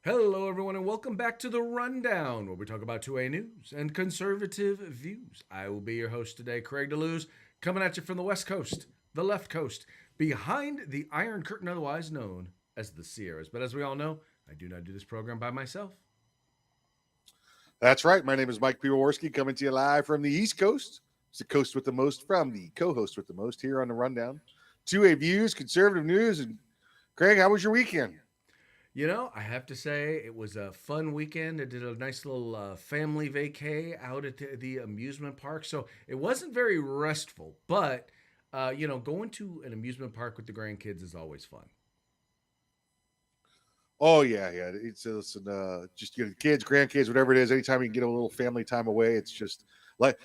Hello, everyone, and welcome back to the Rundown, where we talk about 2A news and conservative views. I will be your host today, Craig DeLuz, coming at you from the West Coast, the left coast, behind the Iron Curtain, otherwise known as the Sierras. But as we all know, I do not do this program by myself. That's right. My name is Mike Piwowarski, coming to you live from the East Coast. It's the coast with the most from the co-host with the most here on the Rundown. 2A views, conservative news, and Craig, how was your weekend? You know, I have to say it was a fun weekend. I did a nice little family vacay out at the amusement park. So it wasn't very restful, but, going to an amusement park with the grandkids is always fun. Oh yeah. Listen, just kids, grandkids, whatever it is. Anytime you can get a little family time away, it's just like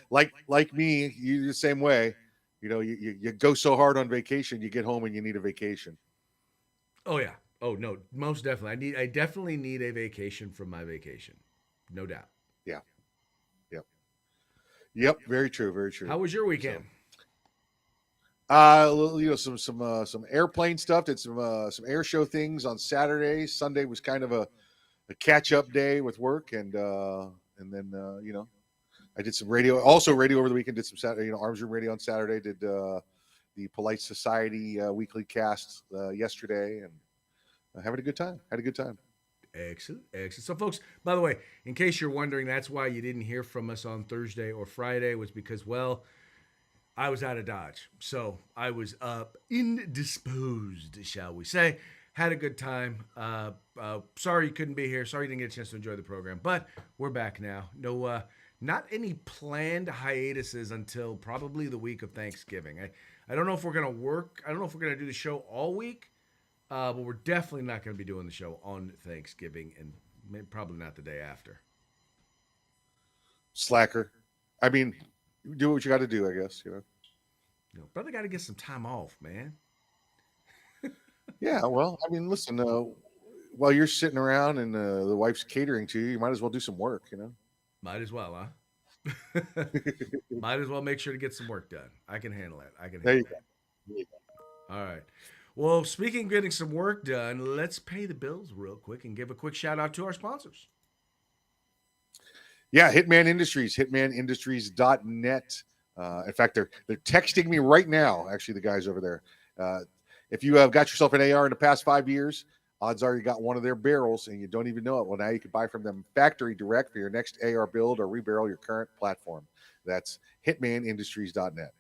me. You the same way. You go so hard on vacation, you get home and you need a vacation. Oh yeah. Oh no, most definitely. I definitely need a vacation from my vacation. No doubt. Yeah, yep, yep. Very true, very true. How was your So, weekend? some airplane stuff. Did some air show things on Saturday. Sunday was kind of a catch up day with work, and then I did some radio, also radio over the weekend. Did some Saturday, Arms Room Radio on Saturday. Did the Polite Society weekly cast yesterday, and having a good time. Had a good time. Excellent, excellent. So, folks, by the way, in case you're wondering, that's why you didn't hear from us on Thursday or Friday was because, well, I was out of Dodge, so I was indisposed, shall we say. Had a good time. Sorry you couldn't be here. Sorry you didn't get a chance to enjoy the program, but we're back now. No, not any planned hiatuses until probably the week of Thanksgiving. I don't know if we're gonna work. I don't know if we're gonna do the show all week, but we're definitely not gonna be doing the show on Thanksgiving, and probably not the day after. Slacker. I mean, do what you got to do. I guess. Brother, got to get some time off, man. Yeah. Well, I mean, listen. While you're sitting around and the wife's catering to you, you might as well do some work. Might as well, huh? Might as well make sure to get some work done. I can handle it. I can There handle you that. go. All right. Well, speaking of getting some work done, let's pay the bills real quick and give a quick shout out to our sponsors. Yeah, Hitman Industries, hitmanindustries.net. In fact, they're texting me right now. Actually, the guys over there. If you have got yourself an AR in the past 5 years, odds are you got one of their barrels and you don't even know it. Well, now you can buy from them factory direct for your next AR build or rebarrel your current platform. That's hitmanindustries.net.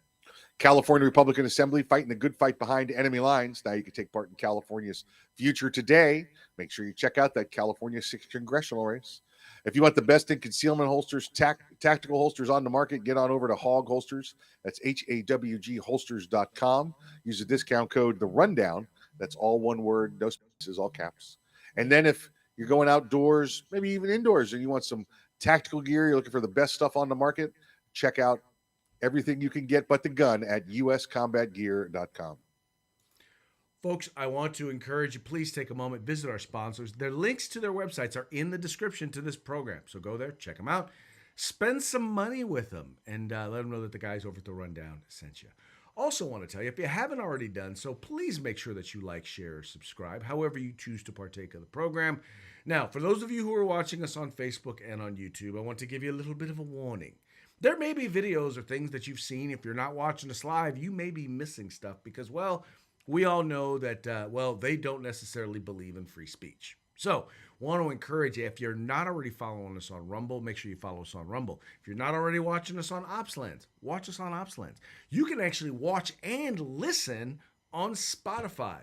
California Republican Assembly fighting the good fight behind enemy lines. Now you can take part in California's future today. Make sure you check out that California 6th congressional race. If you want the best in concealment holsters, tactical holsters on the market, get on over to Hog Holsters. That's HAWG holsters.com. Use the discount code The Rundown. That's all one word, no spaces, all caps. And then if you're going outdoors, maybe even indoors, and you want some tactical gear, you're looking for the best stuff on the market, check out everything you can get but the gun at uscombatgear.com. Folks, I want to encourage you, please take a moment, visit our sponsors. Their links to their websites are in the description to this program. So go there, check them out, spend some money with them, and let them know that the guys over at the Rundown sent you. Also, want to tell you, if you haven't already done so, please make sure that you like, share, or subscribe, however you choose to partake of the program. Now, for those of you who are watching us on Facebook and on YouTube, I want to give you a little bit of a warning. There may be videos or things that you've seen. If you're not watching us live, you may be missing stuff because, well, we all know that, they don't necessarily believe in free speech. So, want to encourage you, if you're not already following us on Rumble, make sure you follow us on Rumble. If you're not already watching us on Opslands, watch us on Opslands. You can actually watch and listen on Spotify.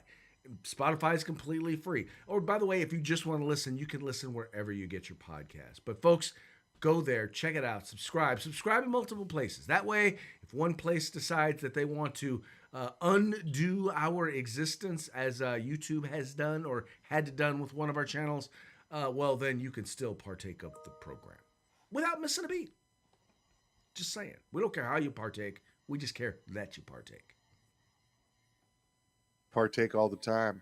Spotify is completely free. Or, by the way, if you just want to listen, you can listen wherever you get your podcast. But, folks, go there, check it out, subscribe in multiple places. That way, if one place decides that they want to undo our existence as YouTube has done or had done with one of our channels, well, then you can still partake of the program without missing a beat. Just saying. We don't care how you partake. We just care that you partake. Partake all the time.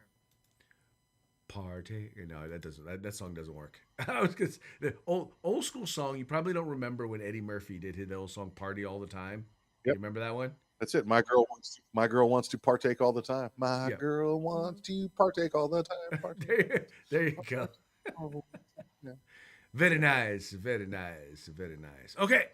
Partake. No, that song doesn't work. I was gonna say, the old school song. You probably don't remember when Eddie Murphy did his old song "Party All the Time." You Yep. remember that one? That's it. My girl wants to partake all the time. My Yeah. girl wants to partake all the time. Partake. There you go. Very nice, very nice, very nice. Okay,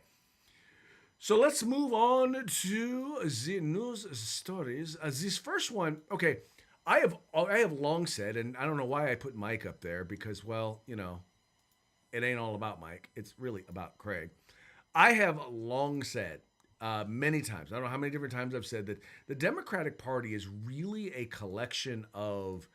so let's move on to the news stories. This first one, okay, I have long said, and I don't know why I put Mike up there because, well, you know, it ain't all about Mike. It's really about Craig. I have long said many times, I don't know how many different times I've said that the Democratic Party is really a collection of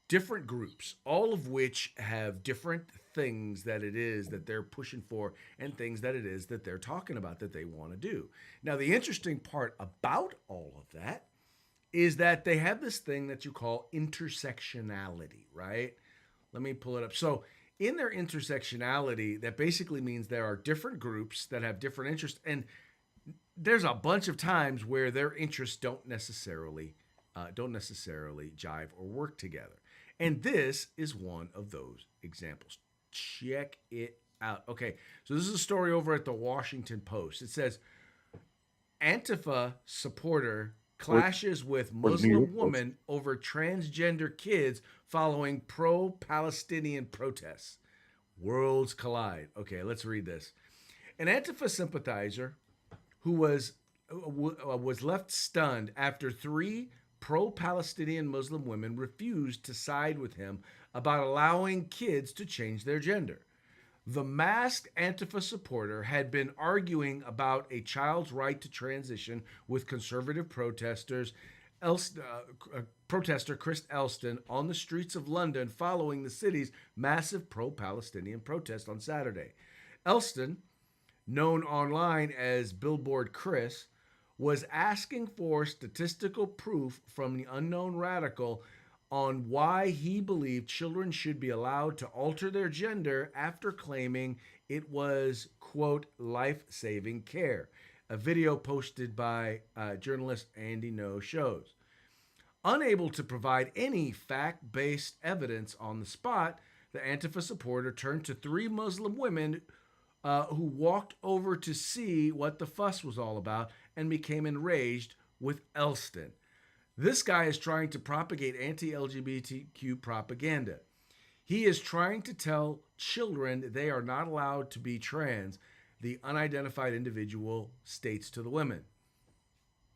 different groups, all of which have different things that it is that they're pushing for and things that it is that they're talking about that they want to do. Now, the interesting part about all of that is that they have this thing that you call intersectionality, right? Let me pull it up. So in their intersectionality, that basically means there are different groups that have different interests, and there's a bunch of times where their interests don't necessarily jive or work together. And this is one of those examples. Check it out. Okay, so this is a story over at the Washington Post. It says, Antifa supporter clashes with Muslim woman over transgender kids following pro-Palestinian protests. Worlds collide. Okay, let's read this. An Antifa sympathizer who was left stunned after 3 pro-Palestinian Muslim women refused to side with him about allowing kids to change their gender. The masked Antifa supporter had been arguing about a child's right to transition with conservative protester Chris Elston on the streets of London following the city's massive pro-Palestinian protest on Saturday. Elston, known online as Billboard Chris, was asking for statistical proof from the unknown radical on why he believed children should be allowed to alter their gender after claiming it was, quote, life-saving care. A video posted by journalist Andy No shows. Unable to provide any fact-based evidence on the spot, the Antifa supporter turned to 3 Muslim women who walked over to see what the fuss was all about and became enraged with Elston. This guy is trying to propagate anti-LGBTQ propaganda. He is trying to tell children they are not allowed to be trans, the unidentified individual states to the women.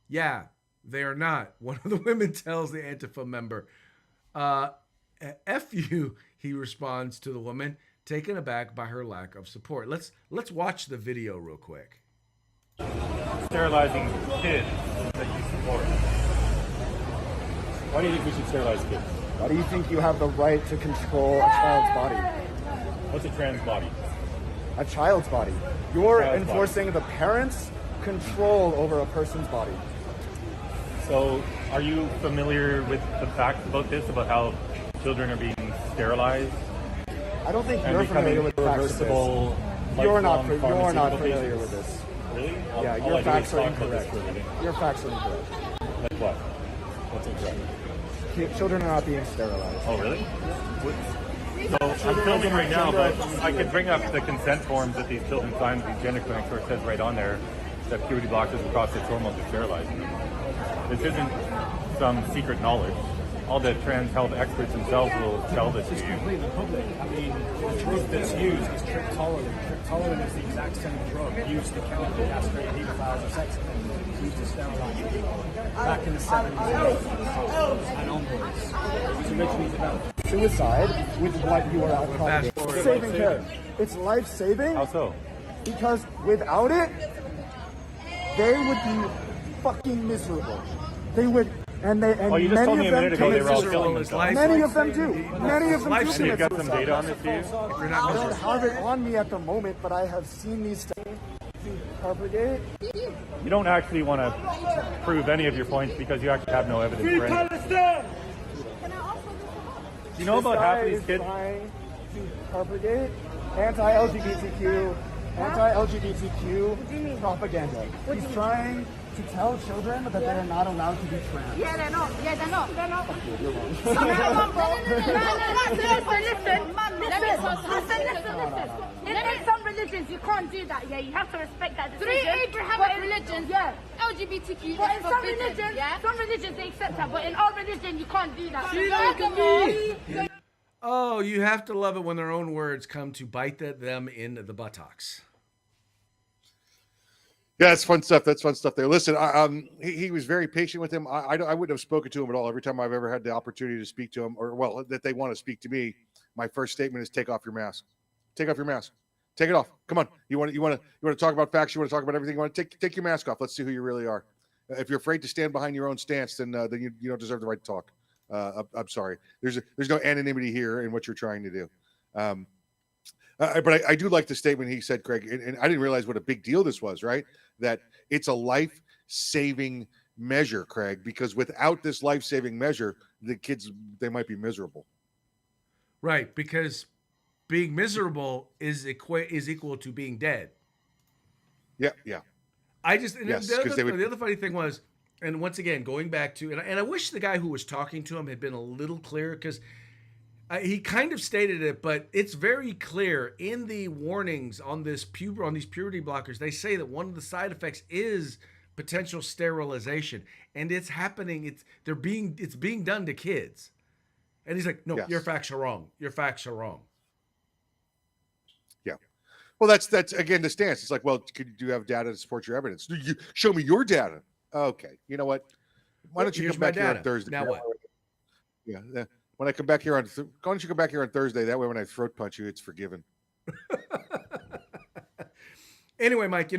Yeah, they are not. One of the women tells the Antifa member. F you, he responds to the woman, taken aback by her lack of support. Let's watch the video real quick. Sterilizing kids that you support. Why do you think we should sterilize kids? Why do you think you have the right to control a child's body? What's a trans body? A child's body. You're Child's enforcing the parents' control over a person's body. So, are you familiar with the facts about this, about how children are being sterilized? I don't think And you're becoming familiar with the facts of this. reversible, You're not lifelong familiar pharmaceutical with this. Really? Yeah, All your I do is facts are talk about this incorrect. for a living. Your facts are incorrect. Like what? What's incorrect? Children are not being sterilized. Oh, really? So I'm filming right now, but I could bring up the consent forms that these children sign at these gender clinics where it says right on there that puberty blockers and prostate hormones are sterilizing them. This isn't some secret knowledge. All the trans health experts themselves will tell this to you. Completely public. I mean, the drug that's used is triptolin. Triptolin is the exact same drug used to chemically castrate pedophiles or sex offenders, used to sterilize people back in the 70s and onwards. It was originally about Suicide with what you are out Fast propagating. forward. Saving care. It's life-saving How so? because without it, they would be fucking miserable. They would, and Well, you just many told me of a them minute ago they were all commit killing His themselves. life. Many of them do. Many of them do Life- And commit you've got some suicide. data on this, do you? If you're I not don't miserable. have it on me at the moment, but I have seen these studies propagate. You don't actually want to prove any of your points because you actually have no evidence for any. Do you know about half of these This kids? guy is trying to propagate anti-LGBTQ propaganda. He's trying to tell children that they are not allowed to be trans. Yeah, they're not. Yeah, they're not. They're not. In some religions, you can't do that. Yeah, you have to respect that decision. 3 Abrahamic religions, yeah. LGBTQ. But in some religions, they accept that. But in our religion, you can't do that. Oh, you have to love it when their own words come to bite them in the buttocks. Yeah, that's fun stuff. That's fun stuff there. Listen, he was very patient with him. I wouldn't have spoken to him at all. Every time I've ever had the opportunity to speak to him, or well, that they want to speak to me, my first statement is take off your mask. Take off your mask. Take it off. Come on. You want to talk about facts? You want to talk about everything? You want to take your mask off? Let's see who you really are. If you're afraid to stand behind your own stance, then you don't deserve the right to talk. I'm sorry. There's no anonymity here in what you're trying to do. But I do like the statement he said, Craig, and I didn't realize what a big deal this was, right? That it's a life-saving measure, Craig, because without this life-saving measure, the kids, they might be miserable. Right, because being miserable is equal to being dead. Yeah, yeah. I just, Yes, the other funny thing was, and once again, going back to, and I wish the guy who was talking to him had been a little clearer, because he kind of stated it, but it's very clear in the warnings on these puberty blockers. They say that one of the side effects is potential sterilization, and it's happening. It's being done to kids, and he's like, "No, Yes. your facts are wrong. Your facts are wrong." Yeah. Well, that's again the stance. It's like, well, do you have data to support your evidence? You show me your data. Okay. You know what? Why don't you Here's come my back here on data. Thursday? Now what? Yeah. When I come back here why don't you come back here on Thursday? That way, when I throat punch you, it's forgiven. Anyway, Mike,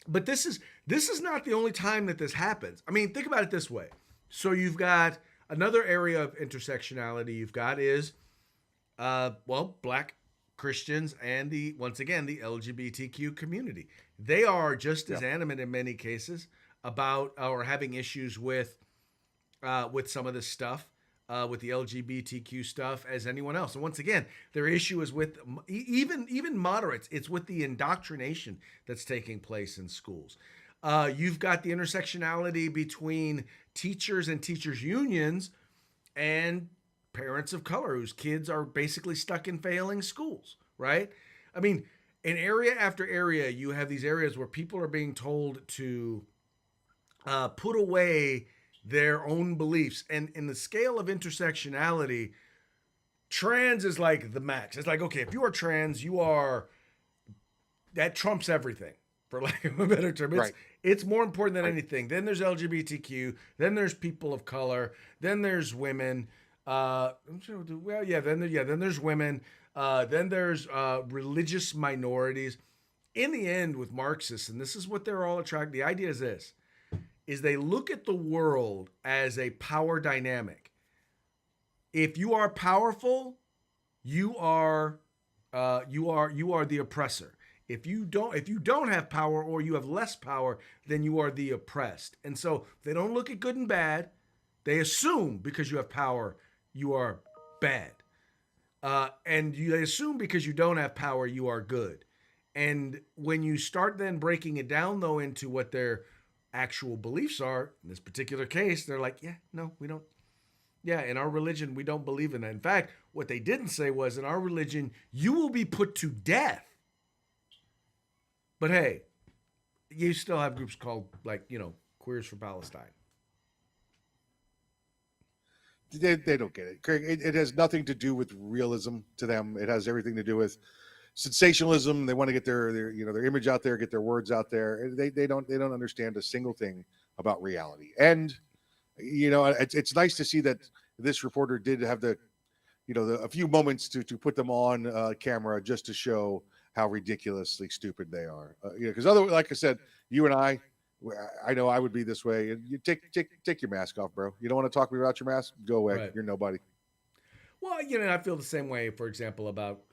but this is not the only time that this happens. I mean, think about it this way. So you've got another area of intersectionality you've got is, Black Christians and once again, the LGBTQ community. They are just as animate in many cases about or having issues with some of this stuff. With the LGBTQ stuff as anyone else. And once again, their issue is with even moderates. It's with the indoctrination that's taking place in schools. You've got the intersectionality between teachers and teachers unions and parents of color whose kids are basically stuck in failing schools, right? I mean, in area after area, you have these areas where people are being told to put away their own beliefs. And in the scale of intersectionality, trans is like the max. It's like, okay, if you are trans, that trumps everything, for lack of a better term. It's more important than anything. Then there's LGBTQ, then there's people of color, then there's women. Then there's women. Then there's religious minorities. In the end, with Marxists, and this is what they're all attracted, the idea is this, is they look at the world as a power dynamic. If you are powerful, you are the oppressor. If you don't have power or you have less power, then you are the oppressed. And so they don't look at good and bad. They assume because you have power, you are bad. They assume because you don't have power, you are good. And when you start then breaking it down though into what their actual beliefs are, in this particular case, they're like, yeah, no, we don't. Yeah, in our religion, we don't believe in that. In fact, what they didn't say was, in our religion, you will be put to death. But hey, you still have groups called, Queers for Palestine. They don't get it, Craig. It has nothing to do with realism to them. It has everything to do with sensationalism. They want to get their image out there, get their words out there. They don't understand a single thing about reality. And it's nice to see that this reporter did have a few moments to put them on camera just to show how ridiculously stupid they are. Because otherwise, like I said, you and I know I would be this way. You take your mask off, bro. You don't want to talk to me about your mask? Go away. Right. You're nobody. Well, I feel the same way, for example, about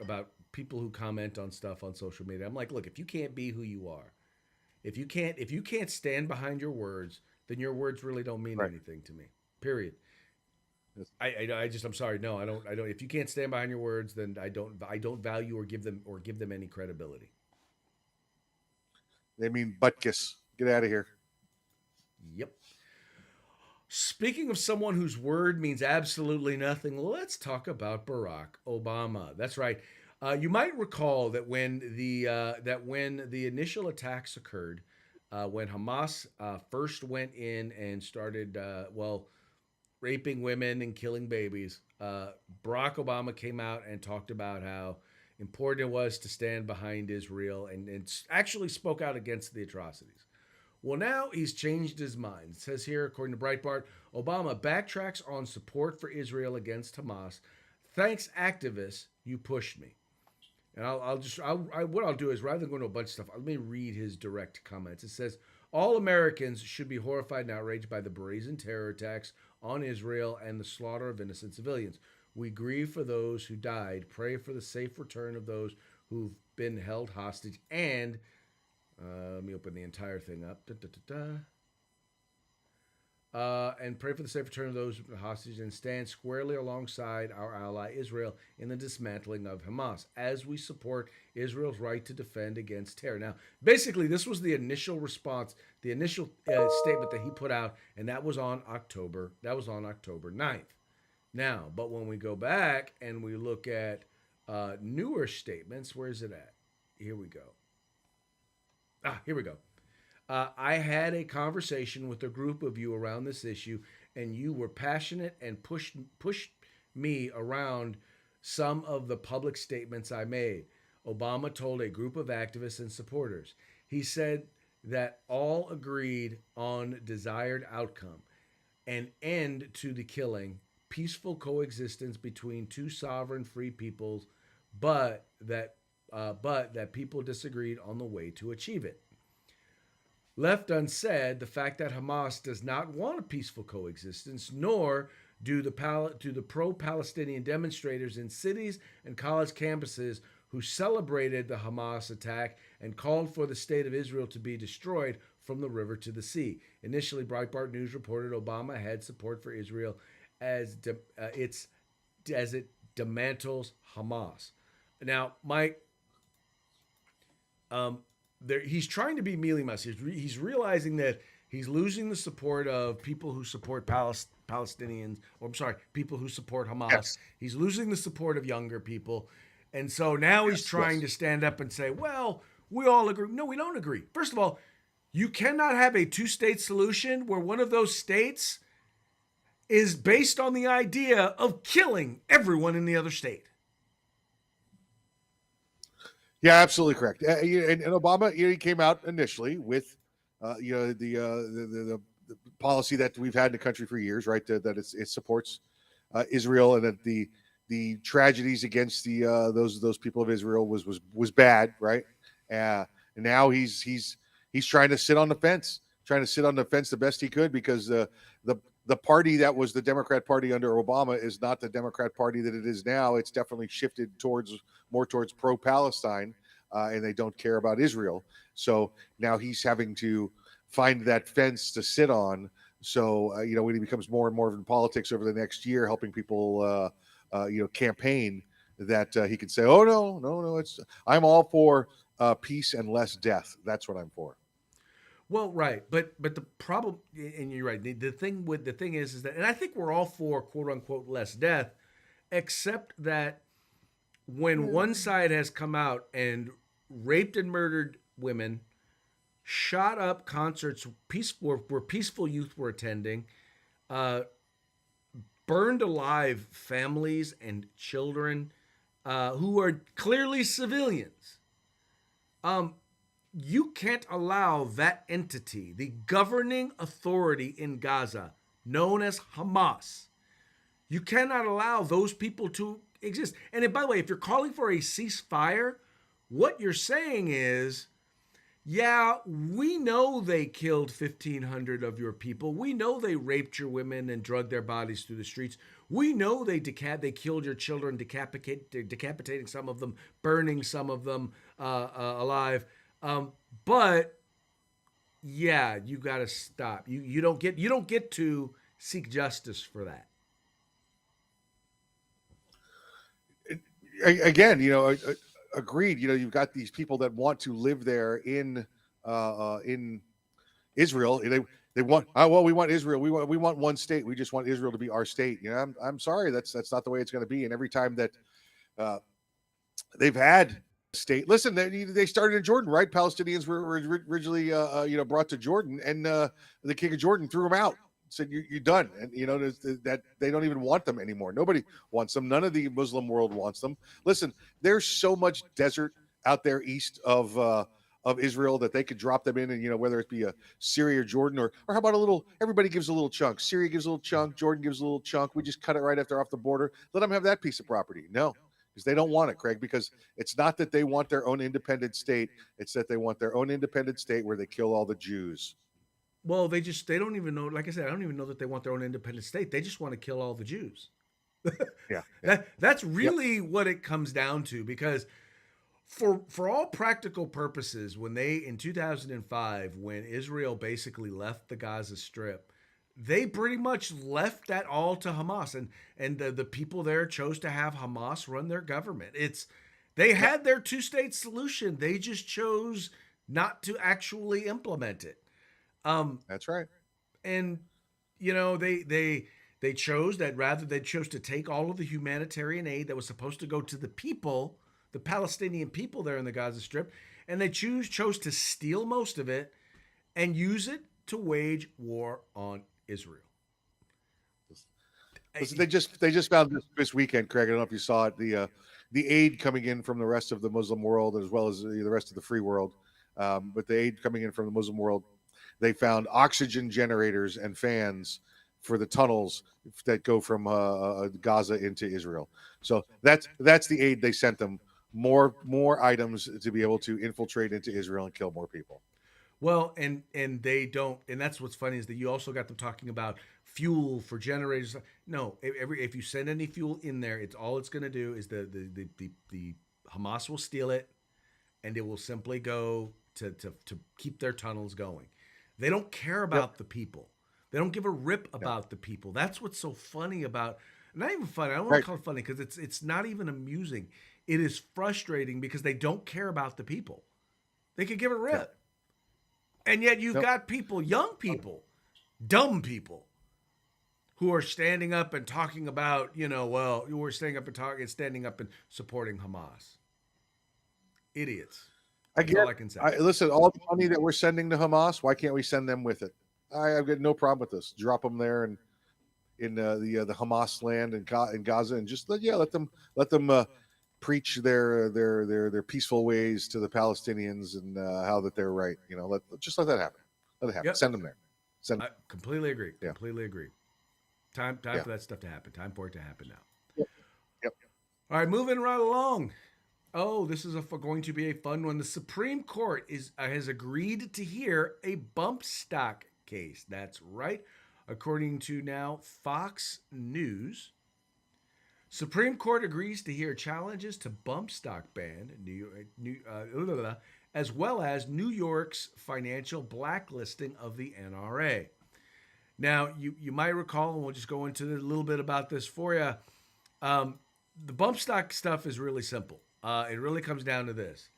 people who comment on stuff on social media. I'm like, look, if you can't be who you are, if you can't stand behind your words, then your words really don't mean anything to me. Period. Yes. I'm sorry. No, I don't. If you can't stand behind your words, then I don't value or give them any credibility. They mean butt kiss. Get out of here. Yep. Speaking of someone whose word means absolutely nothing, let's talk about Barack Obama. That's right. You might recall that when the initial attacks occurred, when Hamas first went in and started raping women and killing babies, Barack Obama came out and talked about how important it was to stand behind Israel and actually spoke out against the atrocities. Well, now he's changed his mind. It says here, according to Breitbart, Obama backtracks on support for Israel against Hamas. Thanks, activists, you pushed me. And what I'll do is, rather than going to a bunch of stuff, let me read his direct comments. It says, all Americans should be horrified and outraged by the brazen terror attacks on Israel and the slaughter of innocent civilians. We grieve for those who died, pray for the safe return of those who've been held hostage, and let me open the entire thing up. And pray for the safe return of those hostages and stand squarely alongside our ally Israel in the dismantling of Hamas as we support Israel's right to defend against terror. Now, basically, this was the initial response, the initial statement that he put out, and that was on October 9th. Now, but when we go back and we look at newer statements, where is it at? Here we go. Here we go. I had a conversation with a group of you around this issue, and you were passionate and pushed me around some of the public statements I made. Obama told a group of activists and supporters. He said that all agreed on desired outcome, an end to the killing, peaceful coexistence between two sovereign free peoples, but that people disagreed on the way to achieve it. Left unsaid, the fact that Hamas does not want a peaceful coexistence, nor do the pro-Palestinian demonstrators in cities and college campuses who celebrated the Hamas attack and called for the state of Israel to be destroyed from the river to the sea. Initially, Breitbart News reported Obama had support for Israel as it dismantles Hamas. Now, Mike, he's trying to be mealy-mousy. He's realizing that he's losing the support of people who support Palestinians, or I'm sorry, people who support Hamas. Yes. He's losing the support of younger people. And so now he's trying to stand up and say, well, we all agree. No, we don't agree. First of all, you cannot have a two-state solution where one of those states is based on the idea of killing everyone in the other state. Yeah, absolutely correct. And Obama, he came out initially with, the policy that we've had in the country for years, right? That it supports Israel, and that the tragedies against those people of Israel was bad, right? And now he's trying to sit on the fence, the best he could, because the party that was the Democrat Party under Obama is not the Democrat Party that it is now. It's definitely shifted more towards pro-Palestine, and they don't care about Israel. So now he's having to find that fence to sit on. So, when he becomes more and more in politics over the next year, helping people, campaign, that he can say, oh, no, I'm all for peace and less death. That's what I'm for. Well, right, but the problem, and you're right. The thing is that, and I think we're all for quote unquote less death, except that when one side has come out and raped and murdered women, shot up concerts where peaceful youth were attending, burned alive families and children who are clearly civilians. You can't allow that entity, the governing authority in Gaza, known as Hamas, you cannot allow those people to exist. And by the way, if you're calling for a ceasefire, what you're saying is, yeah, we know they killed 1,500 of your people. We know they raped your women and dragged their bodies through the streets. We know they killed your children, decapitating some of them, burning some of them alive. But yeah, you got to stop. You don't get to seek justice for that. Again, agreed. You've got these people that want to live there in Israel. They want, we want Israel. We want one state. We just want Israel to be our state. I'm sorry, that's not the way it's going to be. And every time that they've had state, listen, they started in Jordan, right? Palestinians were originally brought to Jordan, and the king of Jordan threw them out said you're done, and that they don't even want them anymore. Nobody wants them. None of the Muslim world wants them. Listen, there's so much desert out there east of Israel that they could drop them in, and whether it be a Syria or Jordan, or how about a little? Everybody gives a little chunk. Syria gives a little chunk. Jordan gives a little chunk. We just cut it right after off the border. Let them have that piece of property. No, because they don't want it, Craig. Because it's not that they want their own independent state. It's that they want their own independent state where they kill all the Jews. Well, they don't even know. Like I said, I don't even know that they want their own independent state. They just want to kill all the Jews. Yeah. That's really what it comes down to, because for all practical purposes, when they in 2005, when Israel basically left the Gaza Strip, they pretty much left that all to Hamas, and the people there chose to have Hamas run their government. They had their two-state solution. They just chose not to actually implement it. That's right. And they chose to take all of the humanitarian aid that was supposed to go to the people, the Palestinian people there in the Gaza Strip, and they chose to steal most of it and use it to wage war on Israel. Listen, they just found this weekend, Craig. I don't know if you saw it. The aid coming in from the rest of the Muslim world, as well as the rest of the free world, but the aid coming in from the Muslim world, they found oxygen generators and fans for the tunnels that go from Gaza into Israel. So that's the aid they sent them. More items to be able to infiltrate into Israel and kill more people. Well, and they don't, and that's what's funny, is that you also got them talking about fuel for generators. No, if you send any fuel in there, it's going to do is the Hamas will steal it, and it will simply go to keep their tunnels going. They don't care about the people. They don't give a rip about the people. That's what's so funny about, not even funny. I don't want to call it funny, because it's not even amusing. It is frustrating because they don't care about the people. They could give a rip. Yep. And yet you've got people, young people, dumb people, who are standing up and talking about, who are standing up and supporting Hamas. Idiots. That's all I can say. Listen, all the money that we're sending to Hamas, why can't we send them with it? I've got no problem with this. Drop them there and in the Hamas land in Gaza, and just let them preach their peaceful ways to the Palestinians, and how that they're right. Just let that happen. Let it happen. Yep. Send them there. I completely agree. Yeah. Completely agree. Time for that stuff to happen. Time for it to happen now. Yep. All right, moving right along. Oh, this is going to be a fun one. The Supreme Court has agreed to hear a bump stock case. That's right. According to now Fox News, Supreme Court agrees to hear challenges to bump stock ban as well as New York's financial blacklisting of the NRA. Now, you might recall, and we'll just go into a little bit about this for you. The bump stock stuff is really simple. It really comes down to this.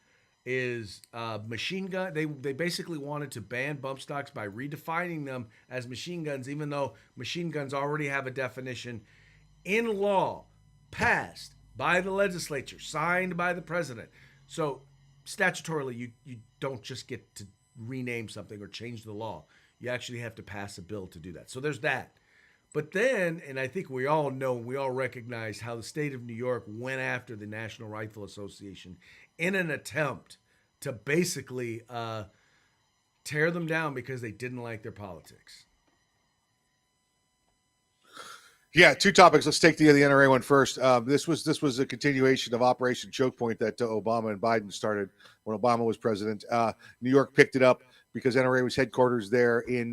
Machine gun. They basically wanted to ban bump stocks by redefining them as machine guns, even though machine guns already have a definition in law passed by the legislature, signed by the president. So statutorily, you don't just get to rename something or change the law. You actually have to pass a bill to do that. So there's that. But then, and I think we all recognize how the state of New York went after the National Rifle Association in an attempt to basically tear them down because they didn't like their politics. Yeah, two topics. Let's take the NRA one first. This was a continuation of Operation Choke Point that Obama and Biden started when Obama was president. New York picked it up because NRA was headquarters there in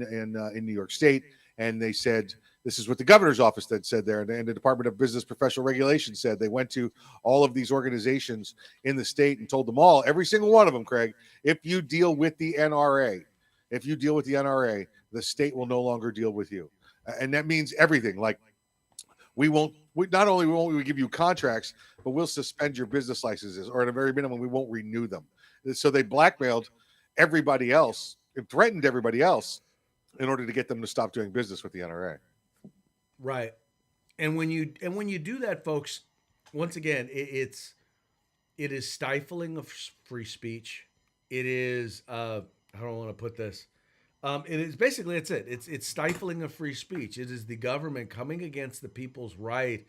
New York State, and they said, this is what the governor's office that said there, and the Department of Business Professional Regulation said. They went to all of these organizations in the state and told them all, every single one of them, Craig, if you deal with the NRA, the state will no longer deal with you. And that means everything. Like, not only won't we give you contracts, but we'll suspend your business licenses, or at a very minimum, we won't renew them. So they blackmailed everybody else and threatened everybody else in order to get them to stop doing business with the NRA. Right. And when you do that, folks, once again, it is stifling of free speech. It is, how do I want to put this? It is basically it's it. It's stifling of free speech. It is the government coming against the people's right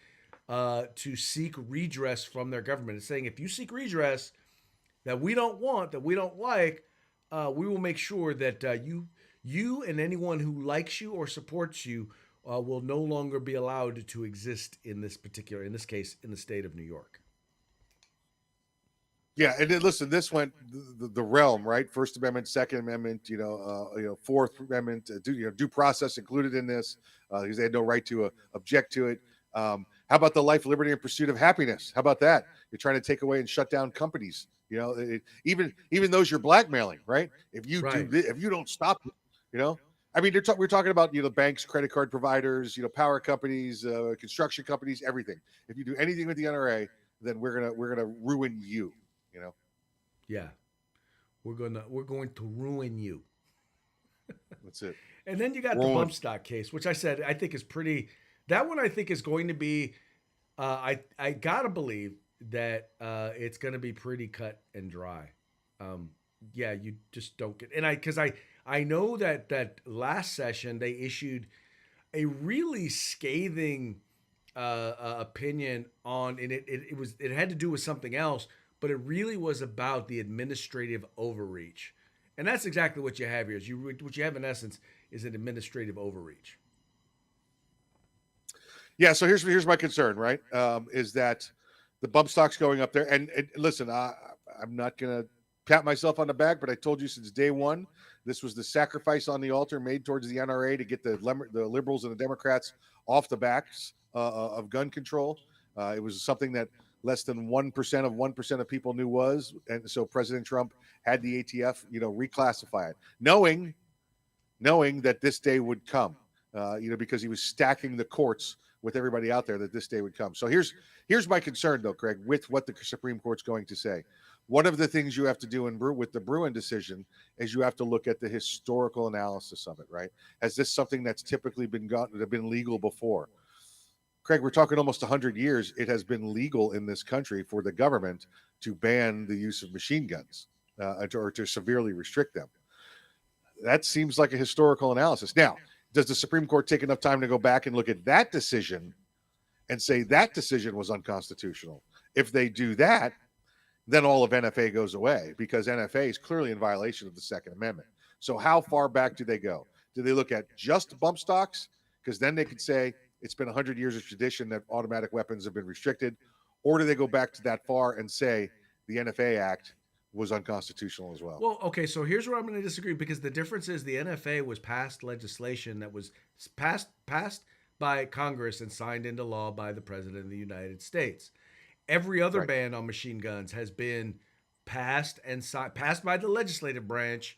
to seek redress from their government. It's saying if you seek redress that we don't want, that we don't like, we will make sure that you and anyone who likes you or supports you will no longer be allowed to exist in this case, in the state of New York. Yeah, and then listen, this went the realm, right? First Amendment, Second Amendment, Fourth Amendment, due process included in this because they had no right to object to it. How about the life, liberty, and pursuit of happiness? How about that? You're trying to take away and shut down companies. Even those you're blackmailing, right? If you Right. if you don't stop it, I mean, we're talking about banks, credit card providers, power companies, construction companies, everything. If you do anything with the NRA, then we're gonna ruin you. Yeah, we're going to ruin you. That's it. And then you got the bump stock case, which I said I think is pretty. That one I think is going to be. I gotta believe that it's going to be pretty cut and dry. Yeah, you just don't get. And I know that last session they issued a really scathing opinion on, and it had to do with something else, but it really was about the administrative overreach. And that's exactly what you have here. What you have in essence is an administrative overreach. Yeah. So here's my concern, right? Is that the bump stock's going up there? And listen, I'm not gonna pat myself on the back, but I told you since day one, this was the sacrifice on the altar made towards the NRA to get the liberals and the Democrats off the backs of gun control. It was something that less than 1% of 1% of people knew was, and so President Trump had the ATF, reclassify it, knowing that this day would come, because he was stacking the courts with everybody out there that this day would come. So here's my concern, though, Craig, with what the Supreme Court's going to say. One of the things you have to do with the Bruin decision is you have to look at the historical analysis of it, right? Is this something that's typically been legal before? Craig, we're talking almost 100 years. It has been legal in this country for the government to ban the use of machine guns or to severely restrict them. That seems like a historical analysis. Now, does the Supreme Court take enough time to go back and look at that decision and say that decision was unconstitutional? If they do that, then all of NFA goes away because NFA is clearly in violation of the Second Amendment. So how far back do they go? Do they look at just bump stocks? Because then they could say it's been 100 years of tradition that automatic weapons have been restricted. Or do they go back to that far and say the NFA Act was unconstitutional as well? Well, okay, so here's where I'm going to disagree, because the difference is the NFA was passed legislation that was passed by Congress and signed into law by the President of the United States. Every other ban on machine guns has been passed by the legislative branch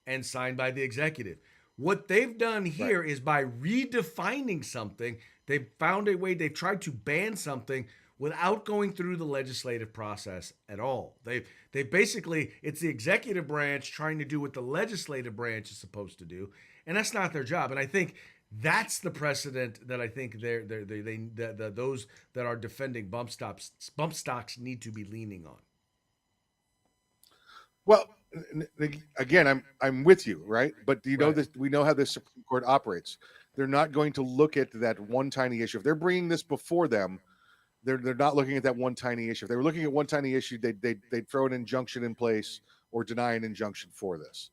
and signed by the executive. What they've done here is by redefining something, they've found a way, they've tried to ban something without going through the legislative process at all. They basically, it's the executive branch trying to do what the legislative branch is supposed to do, and that's not their job. And I think that's the precedent that I think those that are defending bump stocks need to be leaning on. Well, again, I'm with you, right? But do you know that we know how the Supreme Court operates? They're not going to look at that one tiny issue. If they're bringing this before them, they're not looking at that one tiny issue. If they were looking at one tiny issue, they'd throw an injunction in place or deny an injunction for this.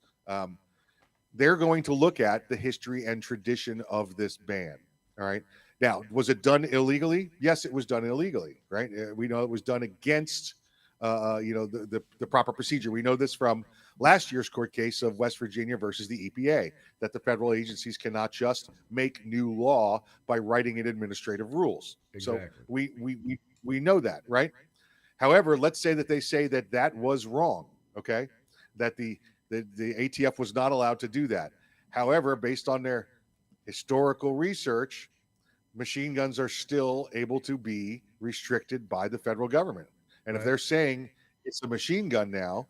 They're going to look at the history and tradition of this ban. All right. Now, was it done illegally? Yes, it was done illegally. Right. We know it was done against, the proper procedure. We know this from last year's court case of West Virginia versus the EPA, that the federal agencies cannot just make new law by writing in administrative rules. Exactly. So we know that, right? However, let's say that they say that was wrong. Okay. That the ATF was not allowed to do that. However, based on their historical research, machine guns are still able to be restricted by the federal government. And if they're saying it's a machine gun now,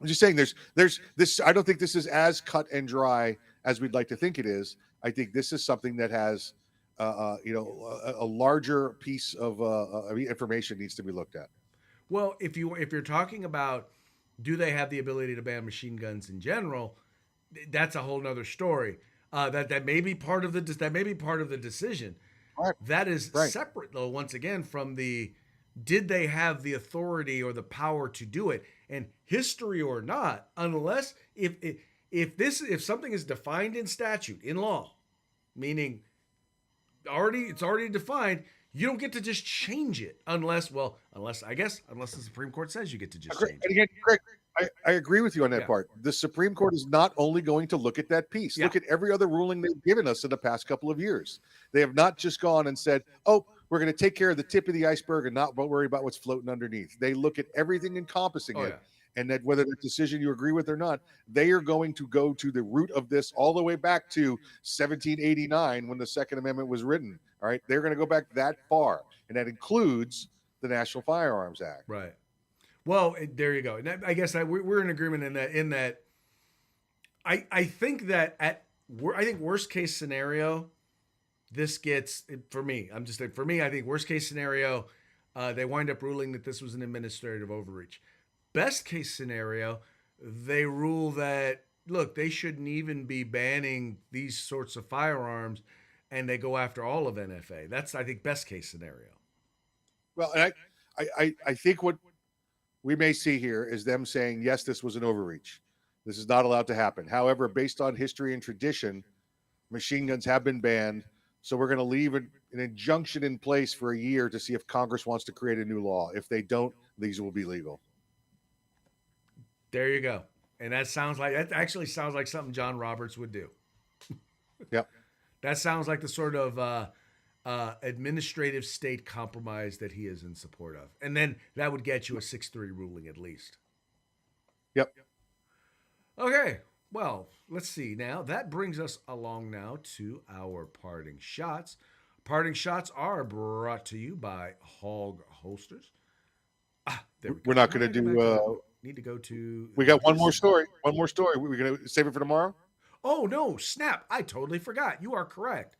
I'm just saying there's this. I don't think this is as cut and dry as we'd like to think it is. I think this is something that has, a larger piece of information needs to be looked at. Well, if you're talking about, do they have the ability to ban machine guns in general? that's a whole nother story. That may be part of the decision. Right. That is Right. separate, though, once again, from the did they have the authority or the power to do it, and history or not, unless if something is defined in statute in law, meaning it's already defined. You don't get to just change it unless the Supreme Court says you get to just change And it. again, Craig, I agree with you on that Yeah. part. The Supreme Court is not only going to look at that piece. Yeah. Look at every other ruling they've given us in the past couple of years. They have not just gone and said, "Oh, we're going to take care of the tip of the iceberg and not worry about what's floating underneath." They look at everything encompassing Oh, it, yeah. and that whether the decision you agree with or not, they are going to go to the root of this all the way back to 1789 when the Second Amendment was written. All right, they're going to go back that far, and that includes the National Firearms Act. Right. Well, there you go. And I guess we're in agreement in that. I think that I think worst case scenario, this gets for me. I'm just saying for me. I think worst case scenario, they wind up ruling that this was an administrative overreach. Best case scenario, they rule that look, they shouldn't even be banning these sorts of firearms, and they go after all of NFA. That's I think best case scenario. Well, and I think what we may see here is them saying, yes, this was an overreach. This is not allowed to happen. However, based on history and tradition, machine guns have been banned. So we're going to leave an injunction in place for a year to see if Congress wants to create a new law. If they don't, these will be legal. There you go. And that actually sounds like something John Roberts would do. Yep. That sounds like the sort of administrative state compromise that he is in support of. And then that would get you a 6-3 ruling at least. Yep. Okay. Well, let's see now. That brings us along now to our parting shots. Parting shots are brought to you by Hog Holsters. We're not going to do. Need to go to. We got one more story. One more story. We're going to save it for tomorrow. Oh no! Snap! I totally forgot. You are correct.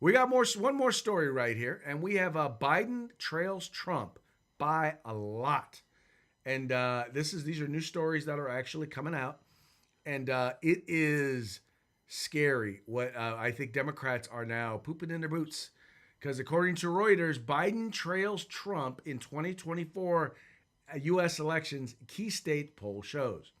We got one more story right here, and we have Biden trails Trump by a lot. And these are new stories that are actually coming out, and it is scary what I think Democrats are now pooping in their boots, because according to Reuters, Biden trails Trump in 2024 U.S. elections. Key state poll shows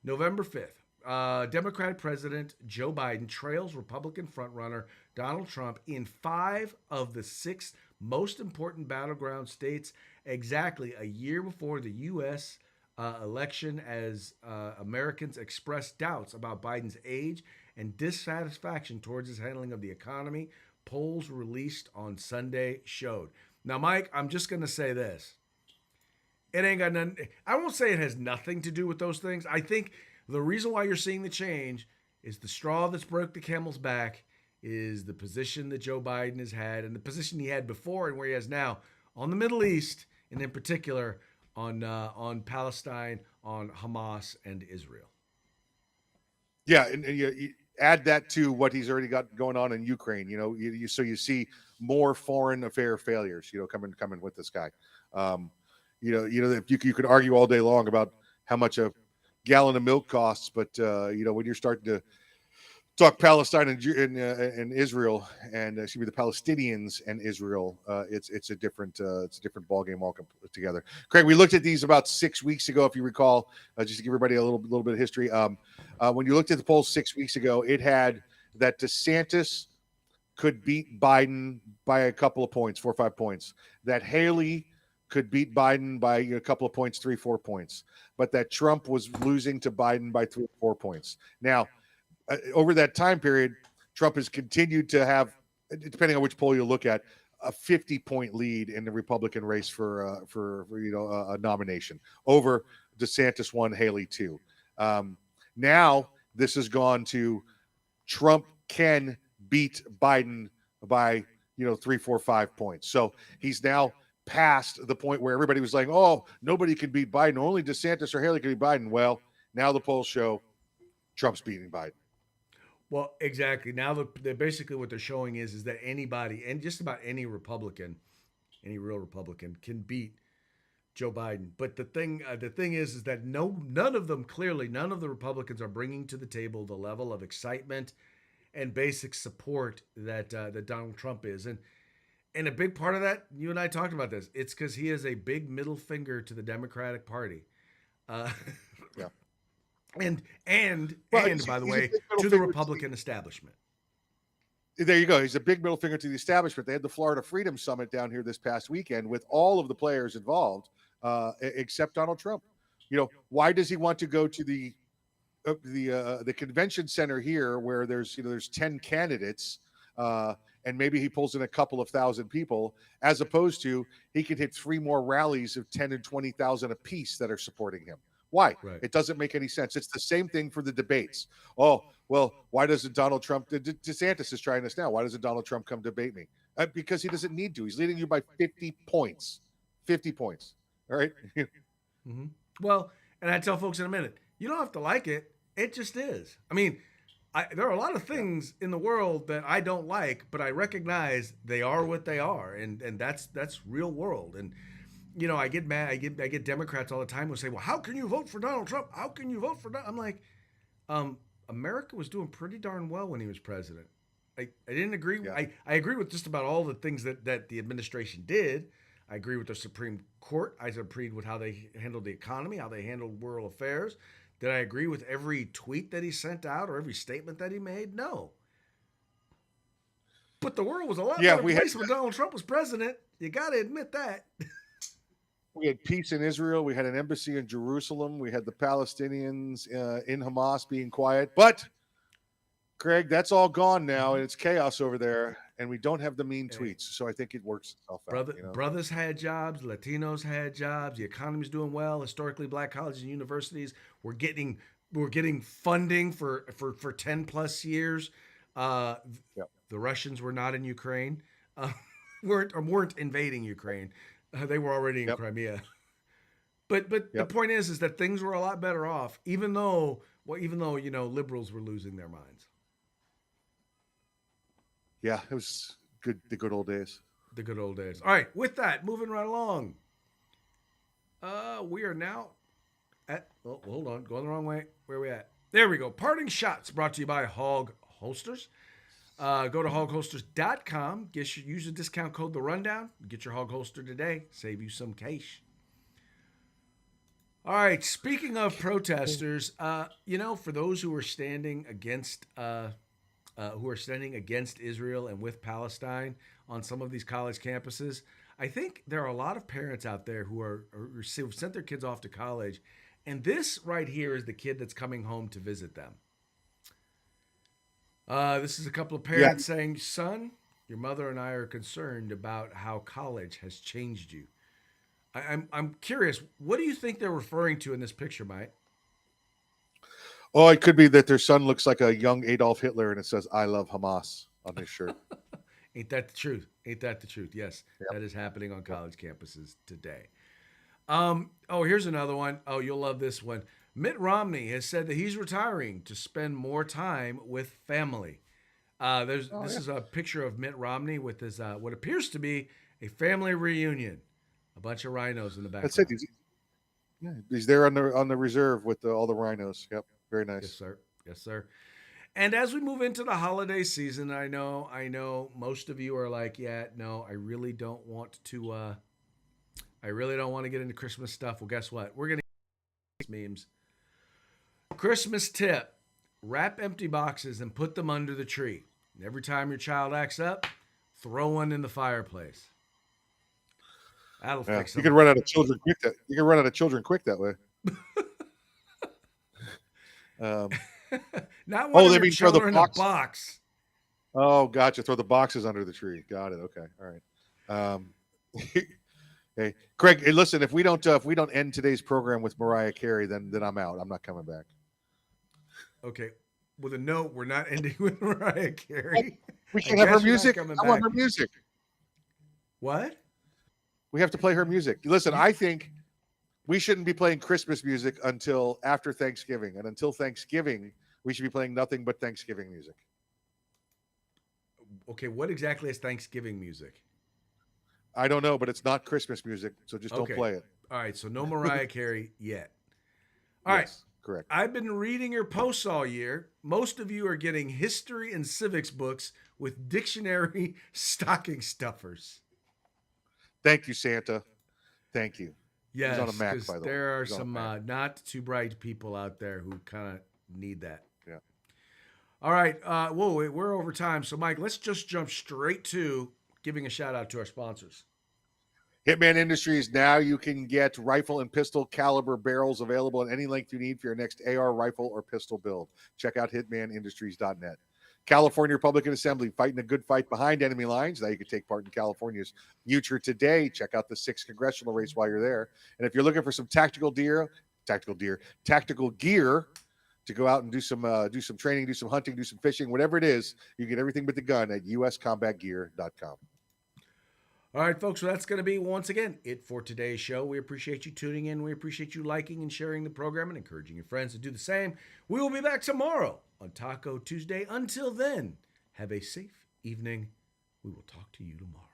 November 5th. Democratic President Joe Biden trails Republican frontrunner Donald Trump in 5 of the 6 most important battleground states, exactly a year before the U.S. Election, as Americans expressed doubts about Biden's age and dissatisfaction towards his handling of the economy. Polls released on Sunday showed. Now, Mike, I'm just going to say this. It ain't got nothing. I won't say it has nothing to do with those things. I think the reason why you're seeing the change is the straw that's broke the camel's back is the position that Joe Biden has had and the position he had before and where he has now on the Middle East, and in particular on Palestine, on Hamas and Israel. Yeah, and you add that to what he's already got going on in Ukraine. So you see more foreign affair failures. Coming with this guy. You could argue all day long about how much a gallon of milk costs, but when you're starting to talk Palestine and Israel, and excuse me, the Palestinians and Israel, it's a different ballgame altogether. Craig, we looked at these about 6 weeks ago, if you recall, just to give everybody a little bit of history. When you looked at the polls 6 weeks ago, it had that DeSantis could beat Biden by a couple of points, 4 or 5 points. That Haley could beat Biden by a couple of points, 3-4 points, but that Trump was losing to Biden by 3 or 4 points. Now, over that time period, Trump has continued to have, depending on which poll you look at, a 50-point lead in the Republican race for a nomination over DeSantis 1, Haley 2. Now this has gone to Trump can beat Biden by 3, 4, 5 points. So he's now past the point where everybody was like, oh, nobody can beat Biden. Only DeSantis or Haley can beat Biden. Well, now the polls show Trump's beating Biden. Well, exactly. Now basically what they're showing is that anybody and just about any Republican, any real Republican can beat Joe Biden. But the thing is that none of them, clearly, none of the Republicans are bringing to the table the level of excitement and basic support that that Donald Trump is. And a big part of that, you and I talked about this. It's because he is a big middle finger to the Democratic Party. Uh, Yeah. and Well, by the he's a way, big middle to the finger Republican establishment. There you go. He's a big middle finger to the establishment. They had the Florida Freedom Summit down here this past weekend with all of the players involved, except Donald Trump. You know, why does he want to go to the convention center here where there's 10 candidates, and maybe he pulls in a couple of thousand people, as opposed to he could hit 3 more rallies of 10 and 20,000 apiece that are supporting him? Why? Right. It doesn't make any sense. It's the same thing for the debates. Oh, well, why doesn't Donald Trump? DeSantis is trying this now. Why doesn't Donald Trump come debate me? Because he doesn't need to. He's leading you by 50 points. 50 points. All right. Mm-hmm. Well, and I tell folks in a minute, you don't have to like it. It just is. I mean, there are a lot of things in the world that I don't like, but I recognize they are what they are, and that's real world. And you know, I get mad. I get Democrats all the time who say, "Well, how can you vote for Donald Trump? How can you vote for?" I'm like, America was doing pretty darn well when he was president. I didn't agree. Yeah. I agree with just about all the things that the administration did. I agree with the Supreme Court. I agreed with how they handled the economy, how they handled world affairs. Did I agree with every tweet that he sent out or every statement that he made? No. But the world was a lot better place when Donald Trump was president. You got to admit that. We had peace in Israel. We had an embassy in Jerusalem. We had the Palestinians in Hamas being quiet. But, Craig, that's all gone now, and it's chaos over there, and we don't have the mean tweets. So I think it works itself out. Brothers had jobs. Latinos had jobs. The economy's doing well. Historically black colleges and universities were getting funding for 10+ years. The Russians were not in Ukraine. weren't invading Ukraine. They were already in Crimea. But the point is that things were a lot better off, even though you know liberals were losing their minds. Yeah, it was good. The good old days. The good old days. All right, with that, moving right along. We are now at. Oh, hold on, going the wrong way. Where are we at? There we go. Parting shots brought to you by Hog Holsters. Go to hogholsters.com. Use the discount code The Rundown. Get your hog holster today. Save you some cash. All right. Speaking of protesters, you know, for those who are standing against Israel and with Palestine on some of these college campuses, I think there are a lot of parents out there who've sent their kids off to college, and this right here is the kid that's coming home to visit them. This is a couple of parents saying, "Son, your mother and I are concerned about how college has changed you." I'm curious. What do you think they're referring to in this picture, Mike? Oh, it could be that their son looks like a young Adolf Hitler, and it says "I love Hamas" on his shirt. Ain't that the truth? Ain't that the truth? Yes, that is happening on college campuses today. Oh, here's another one. Oh, you'll love this one. Mitt Romney has said that he's retiring to spend more time with family. This is a picture of Mitt Romney with his what appears to be a family reunion. A bunch of rhinos in the background. That's it. He's there on the reserve with all the rhinos. Yep, very nice. Yes, sir. Yes, sir. And as we move into the holiday season, I know most of you are like, yeah, no, I really don't want to get into Christmas stuff. Well, guess what? We're gonna get memes. Christmas tip: wrap empty boxes and put them under the tree. And every time your child acts up, throw one in the fireplace. That'll fix them. You can run out of children quick that way. Not one of your throw the children in a box. Oh, gotcha. Throw the boxes under the tree. Got it. Okay. All right. Hey, Craig. Hey, listen. If we don't end today's program with Mariah Carey, then I'm out. I'm not coming back. Okay. With a note, we're not ending with Mariah Carey. We can have her music. I want her music. What? We have to play her music. Listen, I think we shouldn't be playing Christmas music until after Thanksgiving. And until Thanksgiving, we should be playing nothing but Thanksgiving music. Okay, what exactly is Thanksgiving music? I don't know, but it's not Christmas music, so just don't play it. All right, so no Mariah Carey yet. All right. Yes, correct. I've been reading your posts all year. Most of you are getting history and civics books with dictionary stocking stuffers. Thank you, Santa. Thank you. Yes, He's on a Mac, 'cause by the way. there are He's on a some Mac. not too bright people out there who kind of need that. Yeah. All right. Whoa, wait, we're over time. So, Mike, let's just jump straight to giving a shout out to our sponsors. Hitman Industries. Now you can get rifle and pistol caliber barrels available in any length you need for your next AR rifle or pistol build. Check out hitmanindustries.net. California Republican Assembly, fighting a good fight behind enemy lines. Now you can take part in California's future today. Check out the 6th congressional race while you're there. And if you're looking for some tactical gear to go out and do some training, do some hunting, do some fishing, whatever it is, you get everything but the gun at uscombatgear.com. All right, folks. So that's going to be, once again, it for today's show. We appreciate you tuning in. We appreciate you liking and sharing the program and encouraging your friends to do the same. We will be back tomorrow on Taco Tuesday. Until then, have a safe evening. We will talk to you tomorrow.